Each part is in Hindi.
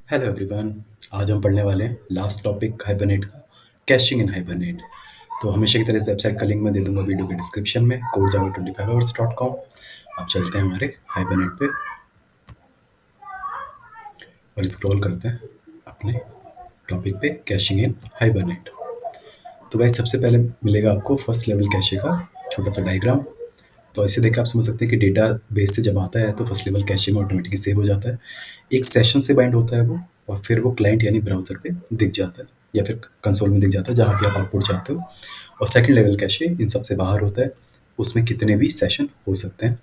Hello everyone. आज हम पढ़ने वाले हैं लास्ट टॉपिक हाइबरनेट का, कैशिंग इन हाइबरनेट। तो हमेशा की तरह इस वेबसाइट का लिंक मैं दे दूंगा वीडियो के डिस्क्रिप्शन में, codejava25hours.com। अब चलते हैं हमारे हाइबरनेट पे और स्क्रॉल करते हैं अपने टॉपिक पे, कैशिंग इन हाइबरनेट। तो भाई सबसे पहले मिलेगा आपको फर्स्ट लेवल कैशे का छोटा सा डायग्राम। तो ऐसे देख के आप समझ सकते हैं कि डेटा बेस से जब आता है तो फर्स्ट लेवल कैशे में ऑटोमेटिकली सेव हो जाता है। एक सेशन से बाइंड होता है वो, और फिर वो क्लाइंट यानी ब्राउजर पे दिख जाता है या फिर कंसोल में दिख जाता है जहाँ भी आप आउटपुट चाहते हो। और सेकंड लेवल कैशे इन सबसे बाहर होता है, उसमें कितने भी सेशन हो सकते हैं।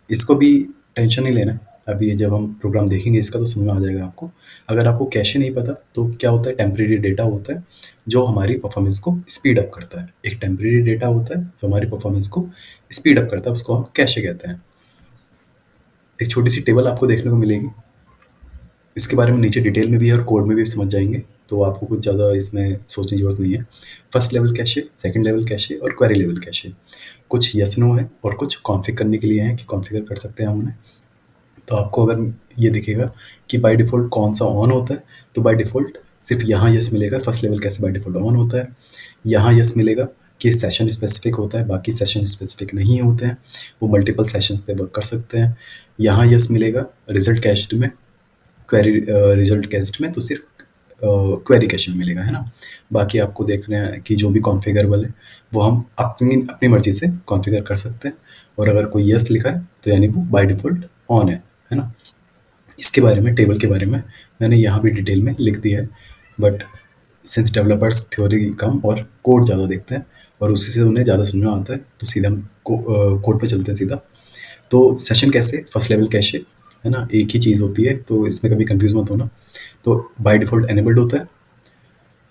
इसको भी टेंशन नहीं लेना है। अभी ये जब हम प्रोग्राम देखेंगे इसका तो समझ में आ जाएगा आपको। अगर आपको कैशे नहीं पता तो क्या होता है, टेम्परेरी डेटा होता है जो हमारी परफॉर्मेंस को स्पीड अप करता है। एक टेम्परेरी डेटा होता है जो हमारी परफॉर्मेंस को स्पीड अप करता है, उसको हम कैशे कहते हैं। एक छोटी सी टेबल आपको देखने को मिलेगी, इसके बारे में नीचे डिटेल में भी है और कोड में भी समझ जाएंगे, तो आपको कुछ ज़्यादा इसमें सोचने की जरूरत नहीं है। First level cache, second level cache और क्वेरी लेवल कैशे। कुछ यस नो है और कुछ कॉन्फ़िगर करने के लिए हैं कि कॉन्फ़िगर कर सकते हैं हम उन्हें। तो आपको अगर ये दिखेगा कि बाय डिफ़ॉल्ट कौन सा ऑन होता है, तो बाय डिफ़ॉल्ट सिर्फ यहाँ यस मिलेगा। फर्स्ट लेवल कैसे बाय डिफ़ॉल्ट ऑन होता है। यहाँ यस मिलेगा कि सेशन स्पेसिफिक होता है, बाकी सेशन स्पेसिफिक नहीं होते हैं, वो मल्टीपल सेशंस पे वर्क कर सकते हैं। यहाँ यस मिलेगा रिजल्ट कैश्ड में, क्वेरी रिजल्ट कैश्ड में तो सिर्फ क्वेरी कैश में मिलेगा, है ना। बाकी आपको देखना है कि जो भी कॉन्फ़िगरेबल है वो हम अपनी अपनी मर्जी से कॉन्फ़िगर कर सकते हैं। और अगर कोई यस लिखा है तो यानी वो बाय डिफ़ॉल्ट ऑन है ना। इसके बारे में, टेबल के बारे में मैंने यहाँ भी डिटेल में लिख दिया है, बट सिंस डेवलपर्स थ्योरी कम और कोड ज़्यादा देखते हैं और उसी से उन्हें ज़्यादा समझ में आता है, तो सीधा हम कोड पे चलते हैं सीधा। तो सेशन कैसे, फर्स्ट लेवल कैशे, है ना, एक ही चीज़ होती है, तो इसमें कभी कंफ्यूज मत होना। तो बाय डिफ़ॉल्ट एनेबल्ड होता है,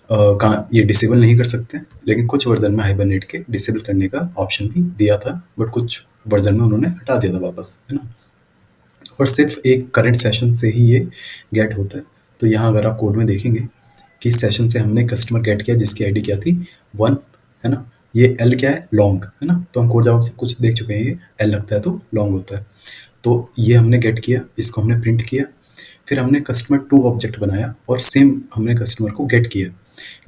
कहाँ ये डिसेबल नहीं कर सकते, लेकिन कुछ वर्जन में हाइबरनेट के डिसेबल करने का ऑप्शन भी दिया था, बट कुछ वर्जन में उन्होंने हटा दिया था वापस, है ना। और सिर्फ एक करंट सेशन से ही ये गेट होता है। तो यहाँ अगर आप कोड में देखेंगे कि सेशन से हमने कस्टमर गेट किया जिसकी आईडी क्या थी, 1, है ना। ये एल क्या है, लॉन्ग, है ना। तो हम कोड जब सब कुछ देख चुके हैं, ये एल लगता है तो लॉन्ग होता है। तो ये हमने गेट किया, इसको हमने प्रिंट किया, फिर हमने कस्टमर टू ऑब्जेक्ट बनाया और सेम हमने कस्टमर को गेट किया।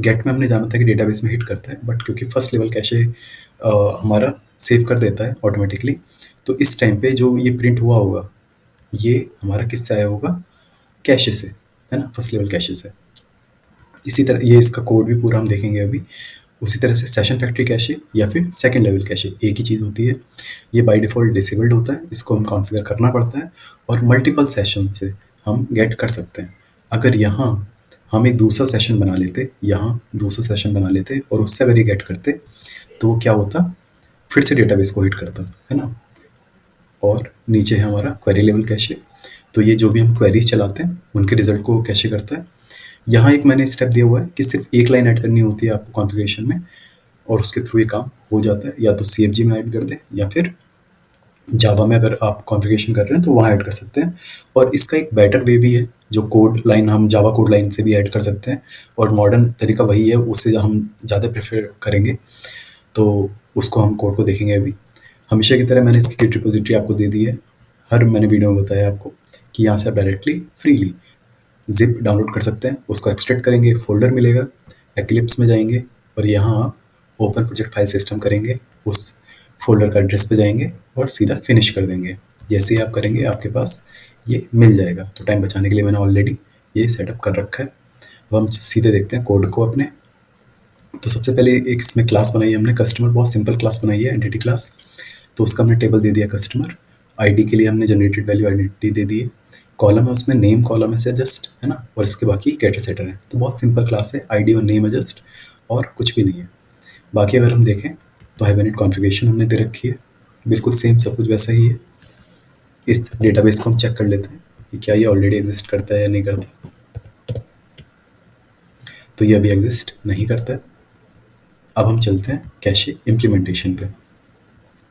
गेट में हमने जाना था कि डेटाबेस में हिट करता है, बट क्योंकि फर्स्ट लेवल कैशे हमारा सेव कर देता है ऑटोमेटिकली, तो इस टाइम पे जो ये प्रिंट हुआ होगा ये हमारा किससे आया होगा, कैशे से, है ना, फर्स्ट लेवल कैशे से। इसी तरह ये इसका कोड भी पूरा हम देखेंगे अभी। उसी तरह से सेशन फैक्ट्री कैशे या फिर सेकंड लेवल कैशे एक ही चीज़ होती है। ये बाय डिफ़ॉल्ट डिसेबल्ड होता है, इसको हम कॉन्फ़िगर करना पड़ता है और मल्टीपल सेशन से हम गेट कर सकते हैं। अगर यहाँ हम एक दूसरा सेशन बना लेते, यहाँ दूसरा सेशन बना लेते और उससे अगर ये गेट करते, तो क्या होता, फिर से डेटाबेस को हिट करता, है ना। और नीचे है हमारा क्वेरी लेवल कैशे। तो ये जो भी हम क्वेरीज चलाते हैं उनके रिजल्ट को कैशे करता है। यहाँ एक मैंने स्टेप दिया हुआ है कि सिर्फ एक लाइन ऐड करनी होती है आपको कॉन्फ़िगरेशन में और उसके थ्रू ये काम हो जाता है। या तो CFG में ऐड कर दें या फिर जावा में अगर आप कॉन्फ़िगरेशन कर रहे हैं तो वहाँ ऐड कर सकते हैं। और इसका एक बेटर वे भी है, जो कोड लाइन हम जावा कोड लाइन से भी ऐड कर सकते हैं, और मॉडर्न तरीका वही है, उससे हम ज़्यादा प्रेफर करेंगे। तो उसको हम कोड को देखेंगे अभी। हमेशा की तरह मैंने इसकी गिट रिपोजिटरी आपको दे दी है, हर मैंने वीडियो में बताया आपको कि यहाँ से आप डायरेक्टली फ्रीली ज़िप डाउनलोड कर सकते हैं। उसको एक्सट्रैक्ट करेंगे, फ़ोल्डर मिलेगा, एक्लिप्स में जाएंगे और यहाँ आप ओपन प्रोजेक्ट फाइल सिस्टम करेंगे, उस फ़ोल्डर का एड्रेस पे जाएंगे और सीधा फिनिश कर देंगे। जैसे ही आप करेंगे आपके पास ये मिल जाएगा। तो टाइम बचाने के लिए मैंने ऑलरेडी ये सेटअप कर रखा है। अब हम सीधे देखते हैं कोड को अपने। तो सबसे पहले एक इसमें क्लास बनाई है हमने कस्टमर, बहुत सिंपल क्लास बनाई है, एंटिटी क्लास। तो उसका हमने टेबल दे दिया कस्टमर। आईडी के लिए हमने जनरेटेड वैल्यू आइडेंटिटी दे दी है। कॉलम है उसमें नेम कॉलम है से जस्ट, है ना, और इसके बाकी गेटर सेटर है। तो बहुत सिंपल क्लास है, आईडी और नेम है जस्ट, और कुछ भी नहीं है। बाकी अगर हम देखें तो हाइबरनेट कॉन्फ़िगरेशन हमने दे रखी है, बिल्कुल सेम सब कुछ वैसा ही है। इस डेटाबेस को हम चेक कर लेते हैं कि क्या ये ऑलरेडी एग्जिस्ट करता है या नहीं करता। तो ये अभी एग्जिस्ट नहीं करता है। अब हम चलते हैं कैशे इम्प्लीमेंटेशन पे।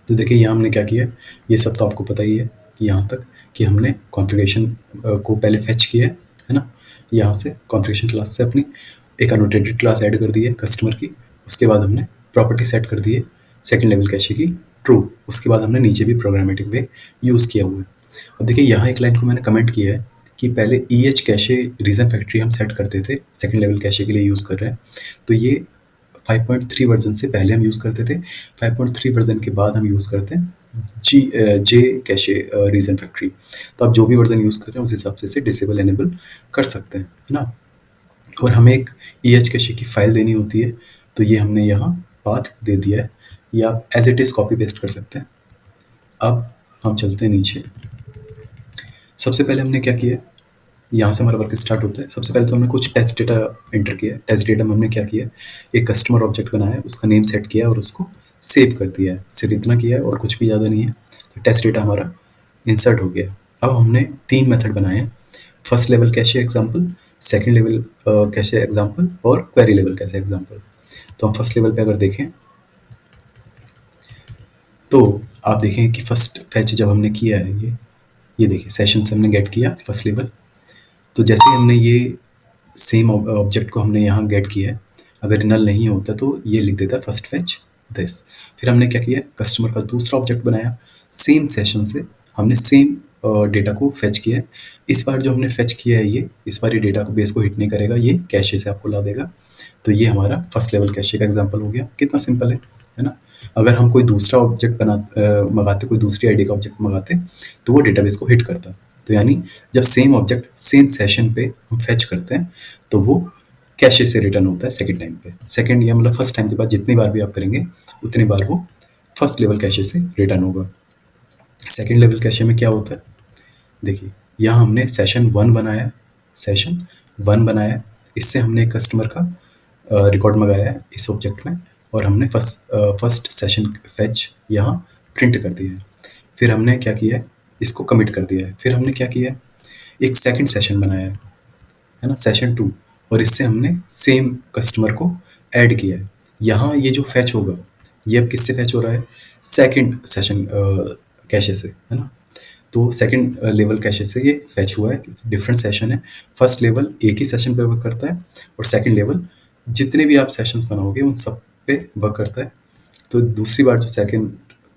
तो देखिए यहाँ हमने क्या किया, ये सब तो आपको पता ही है कि यहाँ तक कि हमने कॉन्फ़िगरेशन को पहले फेच किया है ना। यहाँ से कॉन्फ़िगरेशन क्लास से अपनी एक अनोटेटेड क्लास ऐड कर दी है कस्टमर की। उसके बाद हमने प्रॉपर्टी सेट कर दी है सेकंड लेवल कैशे की ट्रू। उसके बाद हमने नीचे भी प्रोग्रामेटिक वे यूज़ किया हुआ है। अब देखिए यहाँ एक लाइन को मैंने कमेंट किया है कि पहले EH कैशे रीजन फैक्ट्री हम सेट करते थे, सेकंड लेवल कैशे के लिए यूज़ कर रहे हैं, तो ये 5.3 वर्जन से पहले हम यूज़ करते थे। 5.3 वर्जन के बाद हम यूज़ करते हैं जे कैशे रीजन फैक्ट्री। तो आप जो भी वर्जन यूज़ कर रहे हैं उस हिसाब से इसे डिसेबल एनेबल कर सकते हैं, है ना। और हमें एक EH कैशे की फाइल देनी होती है, तो ये हमने यहाँ पाथ दे दिया है, ये आप as it is copy paste कर सकते हैं। अब हम चलते हैं नीचे। सबसे पहले हमने क्या किया, यहाँ से हमारा वर्क स्टार्ट होता है। सबसे पहले तो हमने कुछ टेस्ट डेटा एंटर किया। टेस्ट डेटा में हमने क्या किया, एक कस्टमर ऑब्जेक्ट बनाया, उसका नेम सेट किया और उसको सेव कर दिया है। सिर्फ इतना किया है और कुछ भी ज़्यादा नहीं है। तो टेस्ट डेटा हमारा इंसर्ट हो गया। अब हमने 3 मेथड बनाए हैं, first level cache example, second level cache example और क्वेरी लेवल कैशे एग्जाम्पल। तो हम फर्स्ट लेवल पे अगर देखें तो आप देखें कि फर्स्ट फैच जब हमने किया है, ये देखिए सेशन से हमने गेट किया फर्स्ट लेवल। तो जैसे ही हमने ये सेम ऑब्जेक्ट को हमने यहाँ गेट किया है, अगर नल नहीं होता तो ये लिख देता फर्स्ट फैच दिस। फिर हमने क्या किया, कस्टमर का दूसरा ऑब्जेक्ट बनाया, सेम सेशन से हमने सेम डेटा को फेच किया है। इस बार जो हमने फेच किया है ये, इस बार ये डेटा को बेस को हिट नहीं करेगा, ये कैशे से आपको ला देगा। तो ये हमारा फर्स्ट लेवल कैशे का एग्जांपल हो गया। कितना सिंपल है ना। अगर हम कोई दूसरा ऑब्जेक्ट मंगाते, कोई दूसरी आईडी का ऑब्जेक्ट मंगाते, तो वो डेटाबेस को हिट करता। तो यानी जब सेम ऑब्जेक्ट सेम सेशन पे हम फेच करते हैं तो वो कैशे से रिटर्न होता है सेकंड टाइम पे। सेकंड या मतलब फर्स्ट टाइम के बाद जितनी बार भी आप करेंगे उतनी बार वो फर्स्ट लेवल कैशे से रिटर्न होगा। सेकंड लेवल कैशे में क्या होता है, देखिए यहाँ हमने सेशन 1 बनाया, सेशन 1 बनाया, इससे हमने कस्टमर का रिकॉर्ड मंगाया है इस ऑब्जेक्ट में, और हमने फर्स्ट सेशन फैच यहाँ प्रिंट कर दिया है। फिर हमने क्या किया है, इसको कमिट कर दिया है। फिर हमने क्या किया है, एक सेकंड सेशन बनाया है ना, सेशन 2, और इससे हमने सेम कस्टमर को ऐड किया है। यहाँ ये जो फैच होगा ये अब किससे फैच हो रहा है, सेकंड सेशन कैशे से, है ना। तो सेकंड लेवल कैशे से ये फैच हुआ है, डिफरेंट सेशन है। फर्स्ट लेवल एक ही सेशन पे वर्क करता है और सेकंड लेवल जितने भी आप सेशंस बनाओगे उन सब पे वर्क करता है। तो दूसरी बार जो सेकंड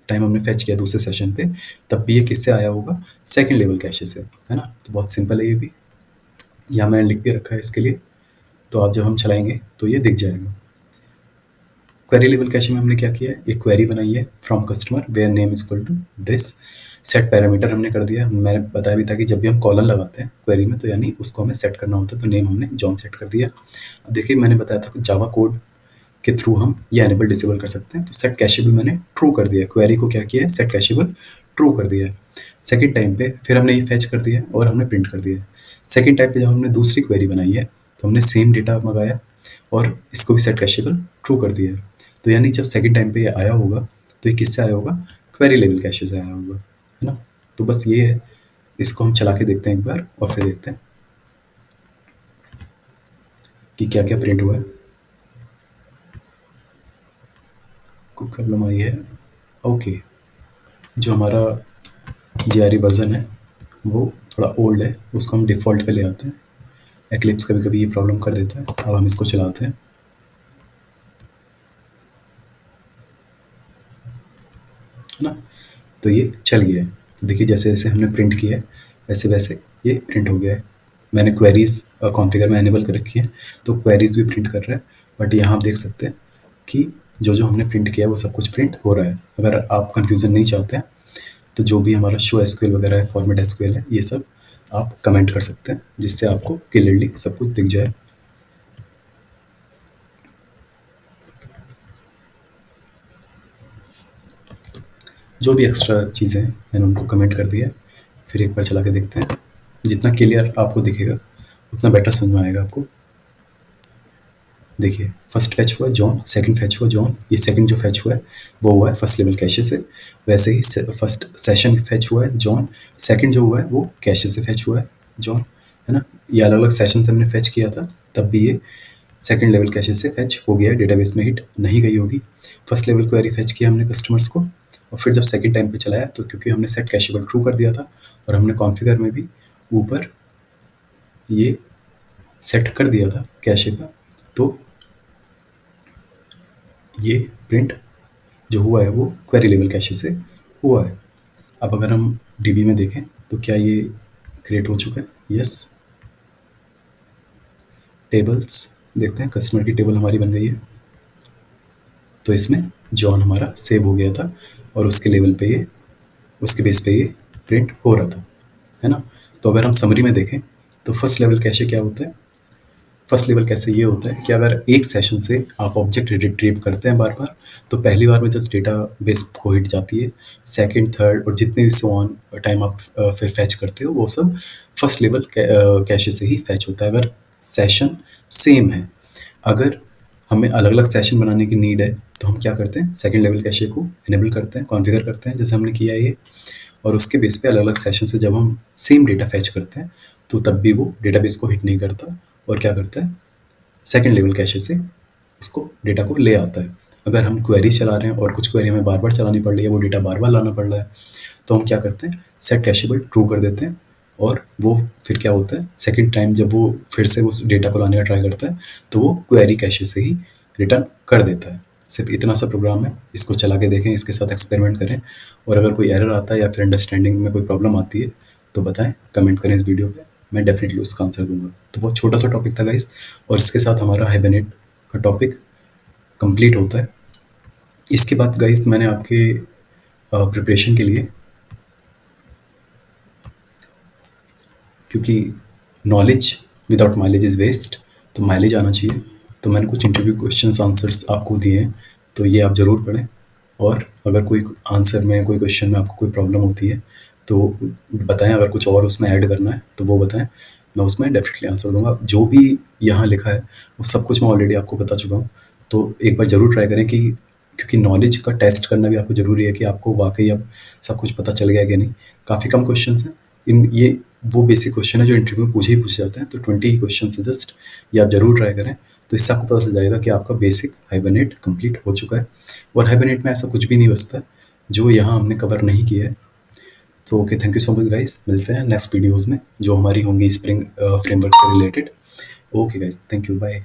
टाइम हमने फैच किया दूसरे सेशन पे, तब भी ये किससे आया होगा, सेकंड लेवल कैशे से, है ना। तो बहुत सिंपल है ये भी, यहाँ मैंने लिख के रखा है इसके लिए, तो आप जब हम चलाएंगे तो ये दिख जाएगा। क्वेरी लेवल कैशे में हमने क्या किया है, एक क्वेरी बनाई है from customer where name is equal to this. Set parameter हमने कर दिया। मैंने बताया भी था कि जब भी हम कॉलन लगाते हैं क्वेरी में तो यानी उसको हमें सेट करना होता है, तो नेम हमने जॉन सेट कर दिया। अब देखिए मैंने बताया था कि जावा कोड के थ्रू हम ये एनेबल डिसेबल कर सकते हैं। तो सेट कैशेबल मैंने ट्रू कर दिया, क्वेरी को क्या किया है, सेट कैशेबल ट्रू कर दिया है। सेकेंड टाइम पे फिर हमने ये फैच कर दिया और हमने प्रिंट कर दिया। सेकेंड टाइम पे जब हमने दूसरी क्वेरी बनाई है तो हमने सेम डेटा मंगाया और इसको भी सेट कैशेबल ट्रू कर दिया। तो यानी जब सेकेंड टाइम पे ये आया होगा तो ये किससे आया होगा, क्वेरी लेवल कैशे से आया होगा, है ना। तो बस ये है, इसको हम चला के देखते हैं एक बार और फिर देखते हैं कि क्या क्या प्रिंट हुआ है। कोई प्रॉब्लम आई है, ओके। जो हमारा JRE वर्जन है वो थोड़ा ओल्ड है, उसको हम डिफ़ॉल्ट पे ले आते हैं। एक्लिप्स कभी कभी ये प्रॉब्लम कर देता है। अब हम इसको चलाते हैं, है ना। तो ये चल गया है। तो देखिए जैसे जैसे हमने प्रिंट किया है वैसे वैसे ये प्रिंट हो गया है। मैंने क्वेरीज कॉन्फ़िगर में एनेबल कर रखी है तो क्वेरीज भी प्रिंट कर रहा है। बट यहाँ आप देख सकते हैं कि जो जो हमने प्रिंट किया है वो सब कुछ प्रिंट हो रहा है। अगर आप कन्फ्यूज़न नहीं चाहते हैं तो जो भी हमारा शो एसक्यूएल वगैरह है, फॉर्मेट एसक्यूएल है, ये सब आप कमेंट कर सकते हैं जिससे आपको क्लियरली सब कुछ दिख जाए। जो भी एक्स्ट्रा चीज़ें हैं मैंने उनको कमेंट कर दिया है। फिर एक बार चला के देखते हैं, जितना क्लियर आपको दिखेगा उतना बेटर समझ में आएगा आपको। देखिए फर्स्ट फैच हुआ जॉन, सेकंड फैच हुआ जॉन, ये सेकंड जो फैच हुआ है वो हुआ है फर्स्ट लेवल कैशे से। वैसे ही फर्स्ट सेशन फैच हुआ है जॉन, सेकंड जो हुआ है वो कैशे से फैच हुआ है जॉन, है ना। ये अलग अलग सेशन से हमने फैच किया था, तब भी ये सेकंड लेवल कैशे से फैच हो गया है, डेटाबेस में हिट नहीं गई होगी। फर्स्ट लेवल क्वेरी फैच किया हमने कस्टमर्स को, और फिर जब सेकंड टाइम पे चलाया तो क्योंकि हमने सेट कैशेबल ट्रू कर दिया था और हमने कॉन्फ़िगर में भी ऊपर ये सेट कर दिया था कैशे का, तो ये प्रिंट जो हुआ है वो क्वेरी लेवल कैशे से हुआ है। अब अगर हम डीबी में देखें तो क्या ये क्रिएट हो चुका है, यस। टेबल्स देखते हैं, कस्टमर की टेबल हमारी बन गई है। तो इसमें जॉन हमारा सेव हो गया था और उसके लेवल पे ये, उसके बेस पे ये प्रिंट हो रहा था, है ना। तो अगर हम समरी में देखें तो फर्स्ट लेवल कैशे क्या होता है? फर्स्ट लेवल कैसे ये होता है कि अगर एक सेशन से आप ऑब्जेक्ट रिट्रीव करते हैं बार बार, तो पहली बार में जस्ट डेटा बेस को हिट जाती है। सेकंड, थर्ड और जितने भी सो ऑन टाइम आप फिर फैच करते हो वो सब फर्स्ट लेवल कैशे से ही फैच होता है, अगर सेशन सेम है। अगर हमें अलग अलग सेशन बनाने की नीड है तो हम क्या करते हैं, सेकंड लेवल कैशे को इनेबल करते हैं, कॉन्फ़िगर करते हैं जैसे हमने किया है ये। और उसके बेस पे अलग अलग सेशन से जब हम सेम डेटा फैच करते हैं तो तब भी वो डेटाबेस को हिट नहीं करता और क्या करता है, सेकंड लेवल कैशे से उसको डेटा को ले आता है। अगर हम क्वेरी चला रहे हैं और कुछ क्वेरी हमें बार बार चलानी पड़ रही है, वो डेटा बार बार लाना पड़ रहा है, तो हम क्या करते हैं, सेट कैशेबल ट्रू कर देते हैं। और वो फिर क्या होता है, सेकंड टाइम जब वो फिर से उस डेटा को लाने का ट्राई करता है तो वो क्वेरी कैशे से ही रिटर्न कर देता है। सिर्फ इतना सा प्रोग्राम है, इसको चला के देखें, इसके साथ एक्सपेरिमेंट करें, और अगर कोई एरर आता है या फिर अंडरस्टैंडिंग में कोई प्रॉब्लम आती है तो बताएं, कमेंट करें इस वीडियो पे, मैं डेफिनेटली उसका आंसर दूंगा। तो बहुत छोटा सा टॉपिक था गाइस, और इसके साथ हमारा हाइबरनेट का टॉपिक कंप्लीट होता है। इसके बाद गाइस मैंने आपके प्रिपरेशन के लिए, क्योंकि knowledge without mileage is waste, तो माइलेज आना चाहिए, तो मैंने कुछ इंटरव्यू क्वेश्चंस आंसर्स आपको दिए हैं, तो ये आप ज़रूर पढ़ें। और अगर कोई आंसर में, कोई क्वेश्चन में आपको कोई प्रॉब्लम होती है तो बताएं, अगर कुछ और उसमें ऐड करना है तो वो बताएं, मैं उसमें डेफिनेटली आंसर दूंगा। जो भी यहाँ लिखा है वो सब कुछ मैं ऑलरेडी आपको बता चुका हूँ, तो एक बार ज़रूर ट्राई करें कि, क्योंकि नॉलेज का टेस्ट करना भी आपको ज़रूरी है कि आपको वाकई अब सब कुछ पता चल गया कि नहीं। काफ़ी कम क्वेश्चन हैं इन, ये वो बेसिक क्वेश्चन है जो इंटरव्यू में पूछे ही पूछे जाते हैं, तो 20 क्वेश्चन है जस्ट, ये आप जरूर ट्राई करें। तो इससे आपको पता चल जाएगा कि आपका बेसिक हाइबरनेट कंप्लीट हो चुका है। और हाइबरनेट में ऐसा कुछ भी नहीं बचता जो यहाँ हमने कवर नहीं किया है। तो okay, thank you so much guys, मिलते हैं नेक्स्ट वीडियोज़ में जो हमारी होंगी स्प्रिंग फ्रेमवर्क से related. Okay guys, thank you, bye.